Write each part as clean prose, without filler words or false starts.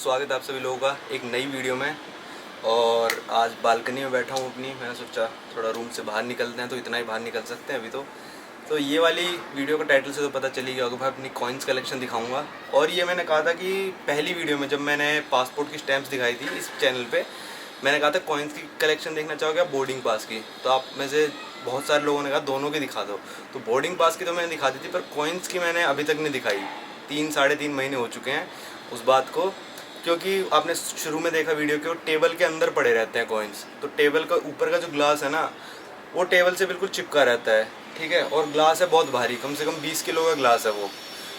स्वागत है आप सभी लोगों का एक नई वीडियो में। और आज बालकनी में बैठा हूँ अपनी। मैंने सोचा थोड़ा रूम से बाहर निकलते हैं, तो इतना ही बाहर निकल सकते हैं अभी तो ये वाली वीडियो का टाइटल से तो पता चली गया होगा, मैं अपनी कॉइन्स कलेक्शन दिखाऊंगा। और ये मैंने कहा था कि पहली वीडियो में जब मैंने पासपोर्ट की स्टैम्प्स दिखाई थी इस चैनल पे, मैंने कहा था कॉइन्स की कलेक्शन देखना चाहोगे आप बोर्डिंग पास की। तो आप में से बहुत सारे लोगों ने कहा दोनों की दिखा दो। तो बोर्डिंग पास की तो मैंने दिखा दी थी, पर कॉइन्स की मैंने अभी तक नहीं दिखाई। 3 साढ़े 3 महीने हो चुके हैं उस बात को, क्योंकि आपने शुरू में देखा वीडियो के वो टेबल के अंदर पड़े रहते हैं कॉइन्स। तो टेबल का ऊपर का जो ग्लास है ना, वो टेबल से बिल्कुल चिपका रहता है, ठीक है। और ग्लास है बहुत भारी, कम से कम 20 किलो का ग्लास है वो।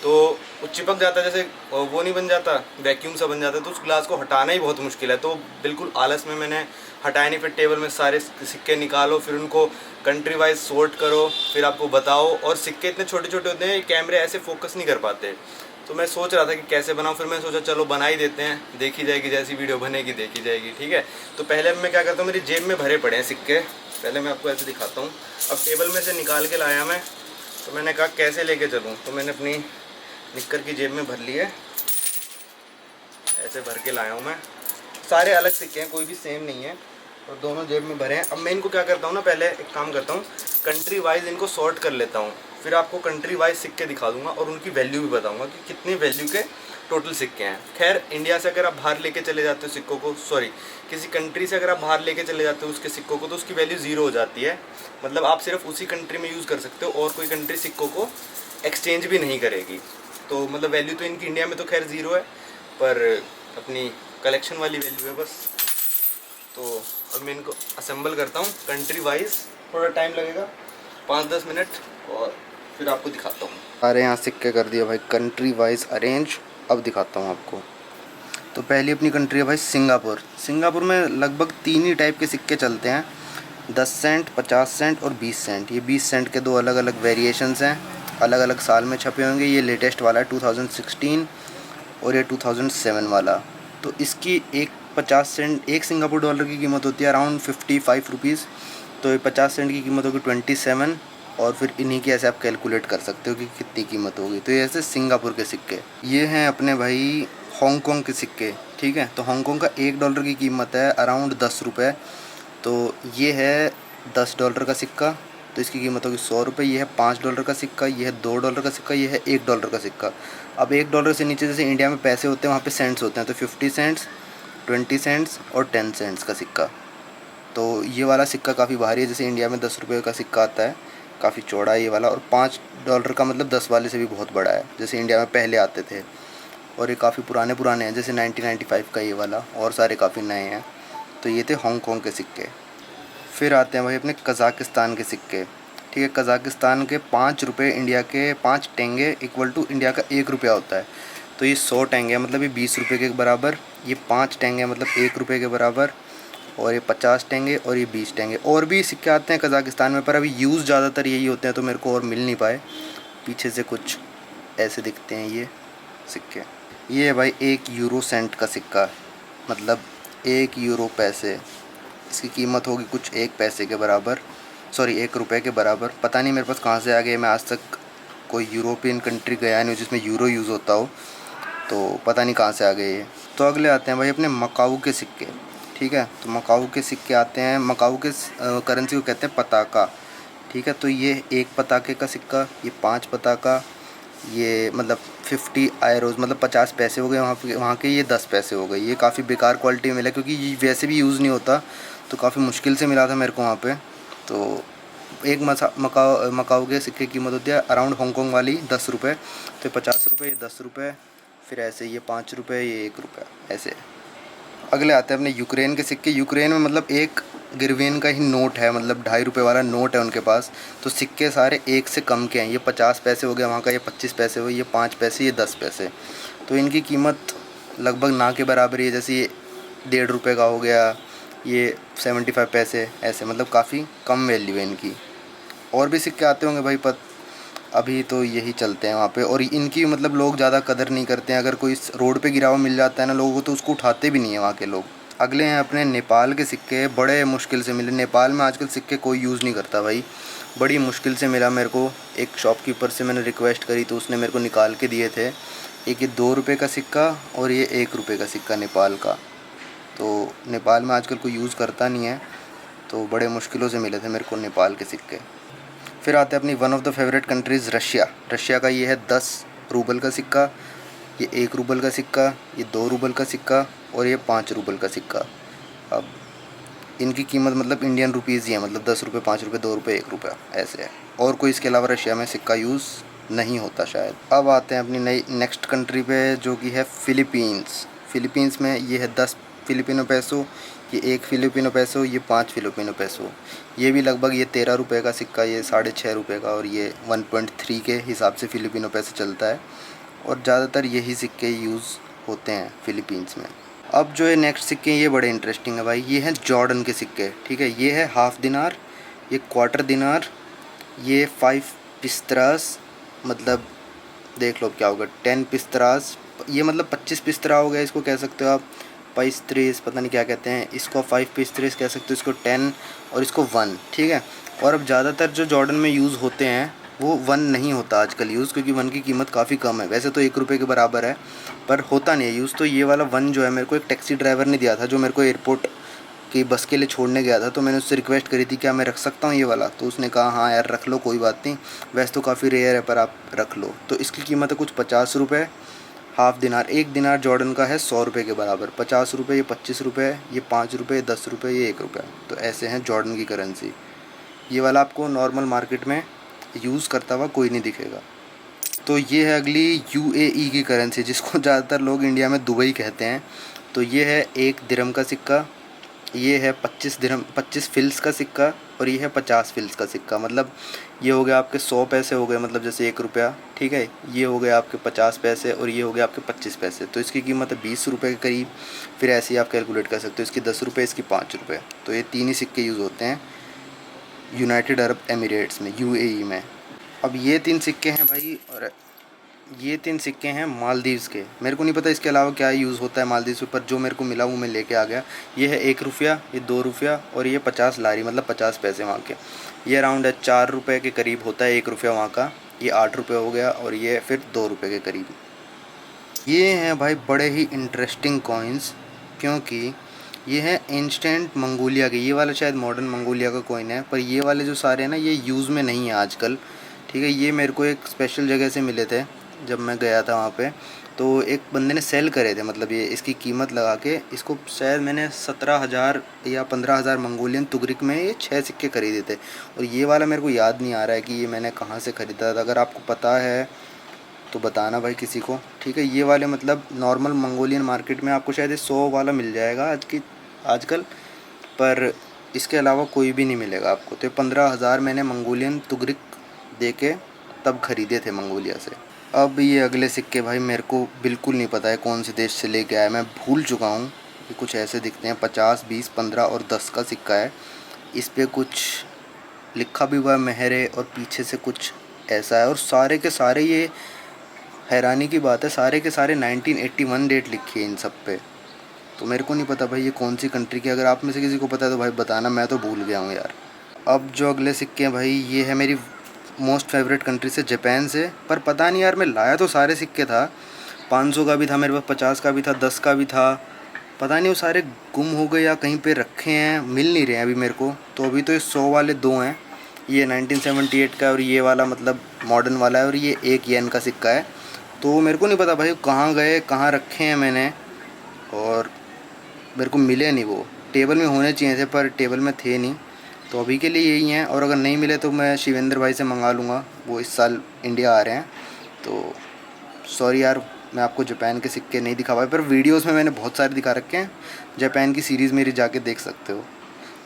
तो वो चिपक जाता है, जैसे वो नहीं बन जाता, वैक्यूम सा बन जाता है। तो उस ग्लास को हटाना ही बहुत मुश्किल है। तो बिल्कुल आलस में मैंने हटाया नहीं। फिर टेबल में सारे सिक्के निकालो, फिर उनको कंट्री वाइज सॉर्ट करो, फिर आपको बताओ। और सिक्के इतने छोटे छोटे होते हैं, कैमरे ऐसे फोकस नहीं कर पाते। तो मैं सोच रहा था कि कैसे बनाऊँ। फिर मैं सोचा चलो बना ही देते हैं, देखी जाएगी, जैसी वीडियो बनेगी देखी जाएगी, ठीक है। तो पहले मैं क्या करता हूँ, मेरी जेब में भरे पड़े हैं सिक्के। पहले मैं आपको ऐसे दिखाता हूँ। अब टेबल में से निकाल के लाया मैं, तो मैंने कहा कैसे लेके चलूँ। तो मैंने अपनी निक्कर की जेब में भर लिए, ऐसे भर के लाया हूँ मैं। सारे अलग सिक्के हैं, कोई भी सेम नहीं है, और दोनों जेब में भरे हैं। अब मैं इनको क्या करता हूँ ना, पहले एक काम करता हूँ, कंट्री वाइज इनको सॉर्ट कर लेता हूँ। फिर आपको कंट्री वाइज सिक्के दिखा दूंगा और उनकी वैल्यू भी बताऊंगा कि कितनी वैल्यू के टोटल सिक्के हैं। खैर, इंडिया से अगर आप बाहर लेके चले जाते हो सिक्कों को, सॉरी किसी कंट्री से अगर आप बाहर लेके चले जाते हो उसके सिक्कों को, तो उसकी वैल्यू ज़ीरो हो जाती है। मतलब आप सिर्फ उसी कंट्री में यूज़ कर सकते हो और कोई कंट्री सिक्कों को एक्सचेंज भी नहीं करेगी। तो मतलब वैल्यू तो इनकी इंडिया में तो खैर ज़ीरो है, पर अपनी कलेक्शन वाली वैल्यू है बस। तो अब मैं इनको असेंबल करता हूँ कंट्री वाइज। थोड़ा टाइम लगेगा, 5-10 मिनट, और फिर आपको दिखाता हूँ। सारे यहाँ सिक्के कर दिए भाई कंट्री वाइज अरेंज। अब दिखाता हूँ आपको। तो पहली अपनी कंट्री है भाई सिंगापुर। सिंगापुर में लगभग 3 ही टाइप के सिक्के चलते हैं, 10 सेंट, 50 सेंट और 20 सेंट। ये 20 सेंट के 2 अलग अलग वेरिएशंस हैं, अलग अलग साल में छपे होंगे। ये लेटेस्ट वाला है 2016 और ये 2007 वाला। तो इसकी एक 50 सेंट, एक सिंगापुर डॉलर की कीमत होती है अराउंड 55 रुपीज़। तो ये 50 सेंट की कीमत होगी 27, और फिर इन्हीं की ऐसे आप कैलकुलेट कर सकते हो कि कितनी कीमत होगी। तो ये ऐसे सिंगापुर के सिक्के। ये हैं अपने भाई हांगकांग के सिक्के, ठीक है। तो हांगकांग का $1 की कीमत है अराउंड 10 रुपये। तो ये है $10 का सिक्का, तो इसकी कीमत होगी 100 रुपये। ये है $5 का सिक्का, ये है $2 का सिक्का, ये है $1 का सिक्का। अब $1 से नीचे जैसे इंडिया में पैसे होते हैं वहाँ पे सेंट्स होते हैं, तो 50 सेंट्स, 20 सेंट्स और 10 सेंट्स का सिक्का। तो ये वाला सिक्का काफ़ी भारी है। जैसे इंडिया में 10 रुपये का सिक्का आता है, काफ़ी चौड़ा है ये वाला। और $5 का मतलब 10 वाले से भी बहुत बड़ा है, जैसे इंडिया में पहले आते थे। और ये काफ़ी पुराने हैं, जैसे 1995 का ये वाला, और सारे काफ़ी नए हैं। तो ये थे हांगकांग के सिक्के। फिर आते हैं भाई अपने कज़ाकिस्तान के सिक्के, ठीक है। कज़ाकिस्तान के 5 रुपये, इंडिया के 5 टेंगे इक्वल टू इंडिया का 1 रुपया होता है। तो ये 100 टेंगे मतलब ये 20 रुपये के बराबर। ये 5 टेंगे मतलब 1 रुपये के बराबर। और ये 50 टेंगे और ये 20 टेंगे। और भी सिक्के आते हैं कज़ाकिस्तान में, पर अभी यूज़ ज़्यादातर यही होते हैं, तो मेरे को और मिल नहीं पाए। पीछे से कुछ ऐसे दिखते हैं ये सिक्के। ये है भाई 1 यूरो सेंट का सिक्का, मतलब 1 यूरो पैसे। इसकी कीमत होगी कुछ 1 पैसे के बराबर, सॉरी 1 रुपये के बराबर। पता नहीं मेरे पास कहाँ से आ गए, मैं आज तक कोई यूरोपियन कंट्री गया नहीं जिसमें यूरो यूज़ होता हो, तो पता नहीं कहाँ से आ गए ये। तो अगले आते हैं भाई अपने मकाऊ के सिक्के, ठीक है। तो मकाऊ के सिक्के आते हैं, मकाऊ के करेंसी को कहते हैं पताका, ठीक है। तो ये 1 पताके का सिक्का, ये 5 पताका, ये मतलब 50 आयरोज़ मतलब 50 पैसे हो गए वहाँ के। ये 10 पैसे हो गए। ये काफ़ी बेकार क्वालिटी में मिला, क्योंकि ये वैसे भी यूज़ नहीं होता, तो काफ़ी मुश्किल से मिला था मेरे को वहाँ पे। तो एक मकाऊ के सिक्के की कीमत होती है अराउंड हांगकांग वाली 10 रुपये। तो 50 रुपये, ये 10 रुपये, फिर ऐसे ये 5 रुपये, ये 1 रुपया, ऐसे। अगले आते हैं अपने यूक्रेन के सिक्के। यूक्रेन में मतलब 1 गिरवेन का ही नोट है, मतलब 2.5 रुपये वाला नोट है उनके पास। तो सिक्के सारे 1 से कम के हैं। ये 50 पैसे हो गए वहाँ का, ये 25 पैसे हो गए, ये 5 पैसे, ये 10 पैसे। तो इनकी कीमत लगभग ना के बराबर ही है। जैसे ये 1.5 रुपये का हो गया, ये 75 पैसे, ऐसे मतलब काफ़ी कम वैल्यू है इनकी। और भी सिक्के आते होंगे भाई, अभी तो यही चलते हैं वहाँ पे। और इनकी मतलब लोग ज़्यादा कदर नहीं करते हैं। अगर कोई रोड पे गिरा हुआ मिल जाता है ना लोगों को, तो उसको उठाते भी नहीं है वहाँ के लोग। अगले हैं अपने नेपाल के सिक्के। बड़े मुश्किल से मिले। नेपाल में आजकल सिक्के कोई यूज़ नहीं करता भाई, बड़ी मुश्किल से मिला मेरे को। एक शॉपकीपर से मैंने रिक्वेस्ट करी तो उसने मेरे को निकाल के दिए थे। एक ये 2 रुपये का सिक्का और ये 1 रुपये का सिक्का नेपाल का। तो नेपाल में आजकल कोई यूज़ करता नहीं है, तो बड़े मुश्किलों से मिले थे मेरे को नेपाल के सिक्के। फिर आते हैं अपनी one of the favourite countries Russia. Russia का ये है 10 रूबल का सिक्का, ये 1 रूबल का सिक्का, ये 2 रूबल का सिक्का और ये 5 रूबल का सिक्का। अब इनकी कीमत मतलब इंडियन रुपीज़ ही है, मतलब 10 रुपये, 5 रुपये, 2 रुपये, 1 रुपया ऐसे है। और कोई इसके अलावा रशिया में सिक्का यूज़ नहीं होता शायद। अब आते हैं अपनी नई नेक्स्ट कंट्री पे, जो कि है फ़िलीपींस। फ़िलीपींस में ये है 10 फ़िलिपिनो पैसो, ये 1 फ़िलिपिनो पैसो, ये 5 फ़िलिपिनो पैसो। ये भी लगभग ये 13 रुपये का सिक्का, ये 6.5 रुपये का, और ये 1.3 के हिसाब से फ़िलिपिनो पैसे चलता है। और ज़्यादातर यही सिक्के यूज़ होते हैं फ़िलीपींस में। अब जो ये नेक्स्ट सिक्के हैं ये बड़े इंटरेस्टिंग है भाई। ये हैं जॉर्डन के सिक्के, ठीक है। ये है हाफ़ दिनार, ये क्वार्टर दिनार, ये 5 पिस्तरास, मतलब देख लो क्या होगा, 10 पिस्तरास, ये मतलब 25 पिस्तरा हो गया, इसको कह सकते हो आप। पैस्ट्रीस पता नहीं क्या कहते हैं इसको, 5 पिस्तरीस कह सकते हो इसको, 10 और इसको 1, ठीक है। और अब ज़्यादातर जो जॉर्डन में यूज़ होते हैं वो 1 नहीं होता आजकल यूज़, क्योंकि 1 की कीमत काफ़ी कम है। वैसे तो 1 रुपये के बराबर है, पर होता नहीं है यूज़। तो ये वाला 1 जो है मेरे को एक टैक्सी ड्राइवर ने दिया था, जो मेरे को एयरपोर्ट की बस के लिए छोड़ने गया था। तो मैंने उससे रिक्वेस्ट करी थी क्या मैं रख सकता हूँ ये वाला, तो उसने कहा हाँ यार रख लो, कोई बात नहीं, वैसे तो काफ़ी रेयर है पर आप रख लो। तो इसकी कीमत है कुछ 50 रुपये। हाफ़ दिनार, 1 दिनार जॉर्डन का है 100 रुपये के बराबर। 50 रुपये, ये 25 रुपये, ये 5 रुपये, 10 रुपये, ये 1 रुपया। तो ऐसे हैं जॉर्डन की करेंसी। ये वाला आपको नॉर्मल मार्केट में यूज़ करता हुआ कोई नहीं दिखेगा। तो ये है अगली यूएई की करेंसी, जिसको ज़्यादातर लोग इंडिया में दुबई कहते हैं। तो ये है 1 दिरहम का सिक्का, ये है 25 फिल्स का सिक्का, और ये है 50 फिल्स का सिक्का। मतलब ये हो गया आपके 100 पैसे हो गए, मतलब जैसे 1 रुपया, ठीक है। ये हो गया आपके 50 पैसे, और ये हो गया आपके 25 पैसे। तो इसकी कीमत है 20 रुपये के करीब। फिर ऐसे ही आप कैलकुलेट कर सकते हो, इसकी 10 रुपये, इसकी 5 रुपये। तो ये 3 ही सिक्के यूज़ होते हैं यूनाइटेड अरब एमिरेट्स में, यूएई में। अब ये 3 सिक्के हैं भाई, और ये 3 सिक्के हैं मालदीव्स के। मेरे को नहीं पता इसके अलावा क्या यूज़ होता है मालदीव्स पर, जो मेरे को मिला वो मैं लेके आ गया। ये है 1 रुपया, ये 2 रुपया, और ये 50 लारी, मतलब 50 पैसे वहाँ के। ये अराउंड है 4 रुपये के करीब होता है 1 रुपया वहाँ का। ये 8 रुपये हो गया, और ये फिर 2 रुपये के करीब। ये हैं भाई बड़े ही इंटरेस्टिंग कॉइन्स, क्योंकि ये है इंस्टेंट मंगोलिया के। ये वाला शायद मॉडर्न मंगोलिया का कॉइन है, पर ये वाले जो सारे हैं ना ये यूज़ में नहीं है आजकल, ठीक है। ये मेरे को एक स्पेशल जगह से मिले थे जब मैं गया था वहाँ पे। तो एक बंदे ने सेल करे थे, मतलब ये इसकी कीमत लगा के इसको शायद मैंने 17,000 या 15,000 मंगोलियन तुगरिक में ये 6 सिक्के खरीदे थे। और ये वाला मेरे को याद नहीं आ रहा है कि ये मैंने कहाँ से ख़रीदा था। अगर आपको पता है तो बताना भाई किसी को, ठीक है। ये वाले मतलब नॉर्मल मंगोलियन मार्केट में आपको शायद 100 वाला मिल जाएगा आजकल, पर इसके अलावा कोई भी नहीं मिलेगा आपको। तो 15,000 मैंने मंगोलियन तुगरिक दे के तब ख़रीदे थे मंगोलिया से। अब ये अगले सिक्के भाई मेरे को बिल्कुल नहीं पता है कौन से देश से लेके आया, मैं भूल चुका हूँ। ये कुछ ऐसे दिखते हैं, 50, 20, 15 और 10 का सिक्का है। इस पर कुछ लिखा भी हुआ है मेहरे, और पीछे से कुछ ऐसा है। और सारे के सारे, ये हैरानी की बात है, सारे के सारे 1981 डेट लिखी है इन सब पे। तो मेरे को नहीं पता भाई ये कौन सी कंट्री की। अगर आप में से किसी को पता है तो भाई बताना, मैं तो भूल गया हूँ यार। अब जो अगले सिक्के हैं भाई, ये है मेरी मोस्ट फेवरेट कंट्री से, जापान से। पर पता नहीं यार, मैं लाया तो सारे सिक्के था, 500 का भी था मेरे पास, 50 का भी था, 10 का भी था। पता नहीं वो सारे गुम हो गए या कहीं पे रखे हैं, मिल नहीं रहे हैं अभी मेरे को। तो अभी तो ये 100 वाले 2 हैं, ये 1978 का और ये वाला मतलब मॉडर्न वाला है, और ये 1 येन का सिक्का है। तो मेरे को नहीं पता भाई कहाँ गए, कहाँ रखे हैं मैंने, और मेरे को मिले नहीं। वो टेबल में होने चाहिए थे पर टेबल में थे नहीं। तो अभी के लिए यही हैं, और अगर नहीं मिले तो मैं शिवेंद्र भाई से मंगा लूँगा, वो इस साल इंडिया आ रहे हैं। तो सॉरी यार, मैं आपको जापान के सिक्के नहीं दिखा पाया, पर वीडियोस में मैंने बहुत सारे दिखा रखे हैं। जापान की सीरीज़ मेरी जाके देख सकते हो।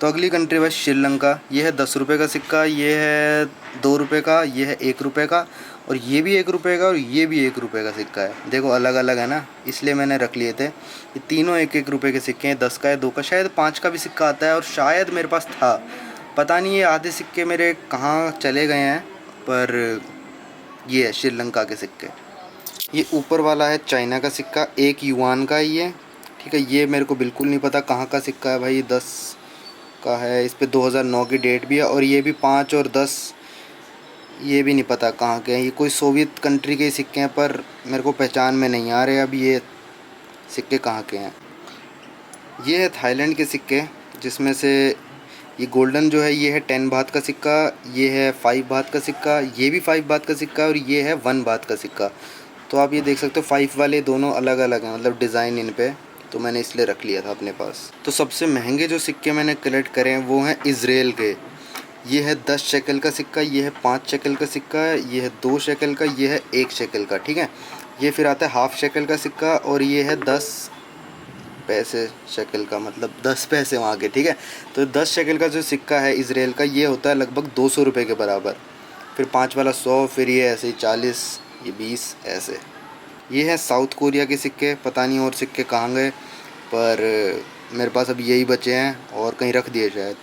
तो अगली कंट्री है श्रीलंका। ये है 10 रुपये का सिक्का, ये है 2 रुपये का, ये है 1 रुपये का, और ये भी 1 रुपये का, और ये भी 1 रुपये का सिक्का है। देखो अलग अलग है ना, इसलिए मैंने रख लिए थे। ये तीनों 1-1 रुपये के सिक्के हैं, 10 का है, 2 का, शायद 5 का भी सिक्का आता है, और शायद मेरे पास था, पता नहीं। ये आधे सिक्के मेरे कहाँ चले गए हैं, पर ये है श्रीलंका के सिक्के। ये ऊपर वाला है चाइना का सिक्का, 1 युआन का ये, ठीक है। ये मेरे को बिल्कुल नहीं पता कहाँ का सिक्का है भाई, ये 10 का है, इस पे 2009 की डेट भी है, और ये भी 5 और 10 ये भी नहीं पता कहाँ के हैं, ये कोई सोवियत कंट्री के सिक्के हैं पर मेरे को पहचान में नहीं आ रहे अब ये सिक्के कहाँ के हैं। ये है थाईलैंड के सिक्के, जिसमें से ये गोल्डन जो है ये है 10 बात का सिक्का, ये है 5 बात का सिक्का, ये भी 5 बात का सिक्का और ये है 1 बात का सिक्का। तो आप ये देख सकते हो 5 वाले दोनों अलग अलग हैं, मतलब डिज़ाइन इन पे, तो मैंने इसलिए रख लिया था अपने पास। तो सबसे महंगे जो सिक्के मैंने कलेक्ट करे हैं वो हैं इज़राइल के। ये है 10 शेकल का सिक्का, ये है 5 शेकल का सिक्का, ये है 2 शेकल का, ये है 1 शेकल का, ठीक है। ये फिर आता है हाफ शेकल का सिक्का और ये है 10 पैसे शेकल का, मतलब 10 पैसे वहाँ के, ठीक है। तो 10 शेकल का जो सिक्का है इज़राइल का ये होता है लगभग 200 रुपये के बराबर। फिर 5 वाला 100, फिर ये ऐसे ही 40, ये 20 ऐसे। ये है साउथ कोरिया के सिक्के, पता नहीं और सिक्के कहाँ गए, पर मेरे पास अब यही बचे हैं और कहीं रख दिए शायद।